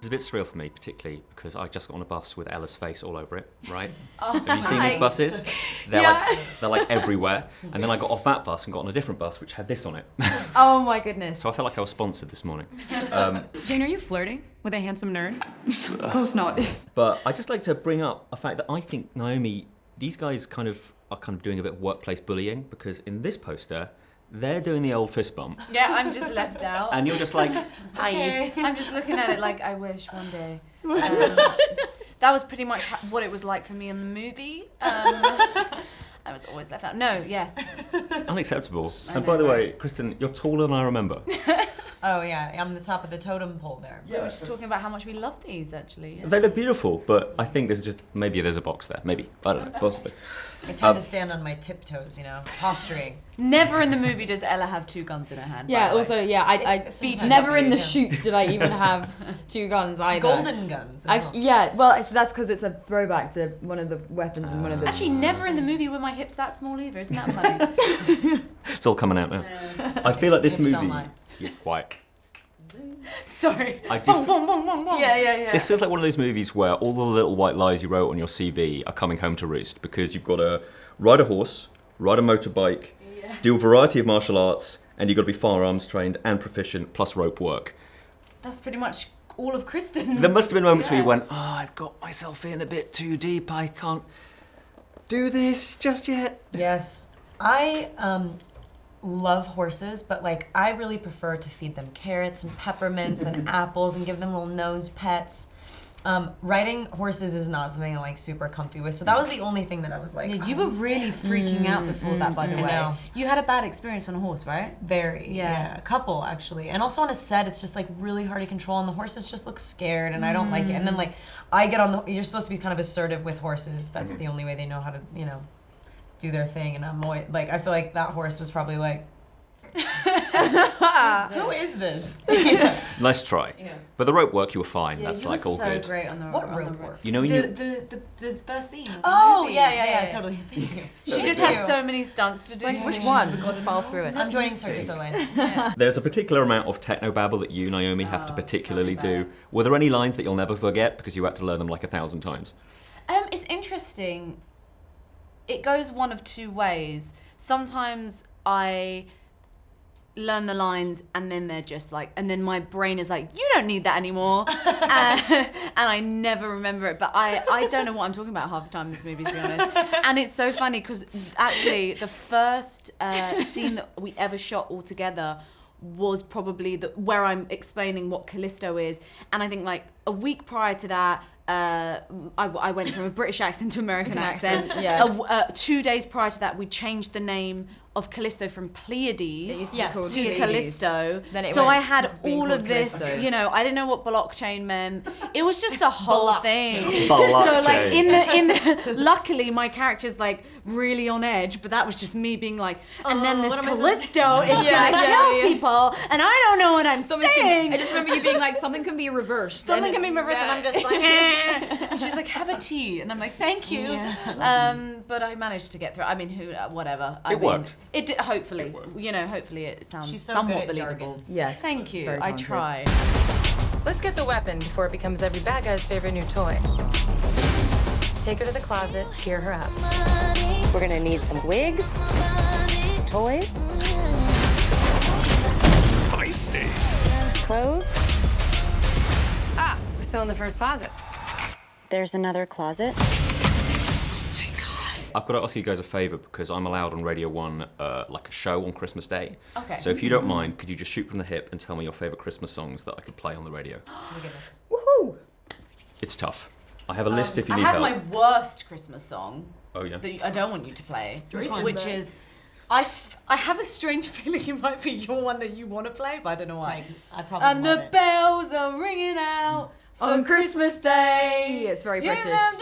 It's a bit surreal for me, particularly because I just got on a bus with Ella's face all over it, right? Have you seen these buses? They're like everywhere. And then I got off that bus and got on a different bus which had this on it. Oh my goodness. So I felt like I was sponsored this morning. Jane, are you flirting with a handsome nerd? Of course not. But I just like to bring up a fact that I think Naomi, these guys are doing a bit of workplace bullying, because in this poster, they're doing the old fist bump. Yeah, I'm just left out. And you're just like, hi. I'm just looking at it like, I wish one day. That was pretty much what it was like for me in the movie. I was always left out. No, yes. Unacceptable. And by the way, Kristen, you're taller than I remember. Oh yeah, I'm the top of the totem pole there. We were just talking about how much we love these, actually. Yeah. They look beautiful, but I think maybe there's a box there. Maybe. I don't know, possibly. I tend to stand on my tiptoes, posturing. Never in the movie does Ella have two guns in her hand. Yeah, also, It's never in the shoot did I even have two guns either. Golden guns. That's because it's a throwback to one of the weapons in one of the... Actually, never in the movie were my hips that small either. Isn't that funny? It's all coming out now. I feel like this movie... Yeah, quiet. Sorry. Bong, bong, bong, bong, bong. Yeah. This feels like one of those movies where all the little white lies you wrote on your CV are coming home to roost, because you've got to ride a horse, ride a motorbike, do a variety of martial arts, and you've got to be firearms trained and proficient, plus rope work. That's pretty much all of Kristen's. There must have been moments where you went, I've got myself in a bit too deep, I can't do this just yet. Yes. I love horses, but I really prefer to feed them carrots and peppermints and apples and give them little nose pets. Riding horses is not something I'm super comfy with, so that was the only thing that I was like. Yeah, you were really freaking out before that, by the way. I know. You had a bad experience on a horse, right? Very. Yeah, a couple actually, and also on a set, it's just really hard to control, and the horses just look scared, and I don't like it. And then I get on you're supposed to be kind of assertive with horses. That's the only way they know how to do their thing, and I'm always I feel like that horse was probably like, who is this? Nice try. Yeah. But the rope work, you were fine. Yeah, That's you were all so good. great on the What rope work? You know when the first scene. Of the Oh movie. yeah, totally. Thank you. She just has so many stunts to do. Which one? Because fall through it. I'm joining Circus Soleil. There's a particular amount of technobabble that you, Naomi, have to particularly do. Were there any lines that you'll never forget because you had to learn them 1,000 times? It's interesting. It goes one of two ways. Sometimes I learn the lines and then they're just and then my brain is like, you don't need that anymore. And I never remember it. But I don't know what I'm talking about half the time in this movie, to be honest. And it's so funny because actually the first scene that we ever shot all together was probably where I'm explaining what Callisto is. And I think a week prior to that, I went from a British accent to American accent. Yeah. 2 days prior to that, we changed the name of Callisto from Pleiades to Callisto. Then so I had all of this, Callisto. I didn't know what blockchain meant. It was just a whole thing. Blockchain. So in the luckily my character's really on edge, but that was just me being and then this Callisto is gonna kill people, and I don't know what I'm saying. I just remember you being something can be reversed. Something can be reversed, and I'm just and she's like, have a tea, and I'm like, thank you. Yeah. But I managed to get through. I mean, whatever. It worked. It did, hopefully. Hopefully it sounds She's so somewhat good at believable. jargon. Yes. Thank you. Very I talented. tried. Let's get the weapon before it becomes every bad guy's favorite new toy. Take her to the closet, gear her up. We're gonna need some wigs, toys, Feisty. clothes. We're still in the first closet. There's another closet. I've got to ask you guys a favour because I'm allowed on Radio 1 a show on Christmas Day. Okay. So if you don't mind, could you just shoot from the hip and tell me your favourite Christmas songs that I could play on the radio? Woohoo! It's tough. I have a list if you need I have help. my worst Christmas song Oh yeah. that I don't want you to play, which is, I have a strange feeling it might be your one that you want to play, but I don't know why. I probably And love the it. bells are ringing out On Christmas Day! It's very British. It's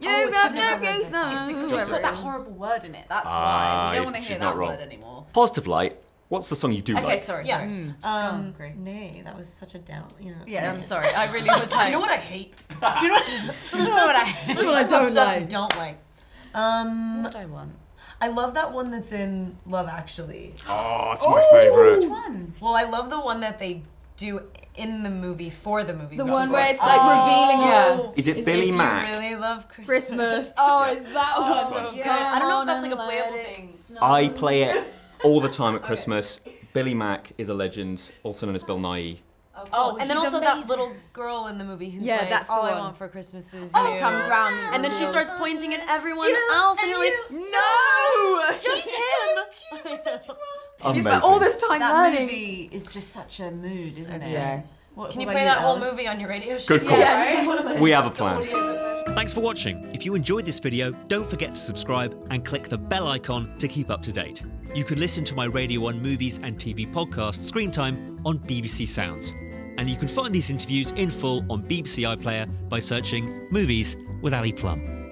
because it's got that horrible word in it. That's why. We don't want to she's hear not that wrong. word anymore. Positive Light. What's the song you do Okay, like? sorry. Yeah. Great. Nay, that was such a down. Yeah, I'm sorry. I really was Do like. you know what I hate? Do you know what I hate? That's what I don't Stuff I like. don't like. What do I want? I love that one that's in Love Actually. Oh, it's my favourite. Which one? Well, I love the one that they do in the movie for the movie. The which one is where it's like revealing her. Is it If Billy you Mack? really love Christmas. Christmas. Oh, is that one? So good. Yeah. I don't know if that's like a Come on playable and let thing. it snow. I play it all the time at Christmas. Billy Mack is a legend, also known as Bill Nye. Oh, and then he's also that amazing. little girl in the movie who's Yeah, like, that's the all I one. want for Christmas is Oh, you. comes round And then she reveals. starts pointing at everyone else, and you're like, No! just him. He's spent all this time That learning. movie is just such a mood, isn't it? Yeah. Can you play that whole movie on your radio show? Good call. Yeah, We have a plan. Thanks for watching. If you enjoyed this video, don't forget to subscribe and click the bell icon to keep up to date. You can listen to my Radio 1 movies and TV podcast, Screen Time, on BBC Sounds. And you can find these interviews in full on BBC iPlayer by searching Movies with Ali Plumb.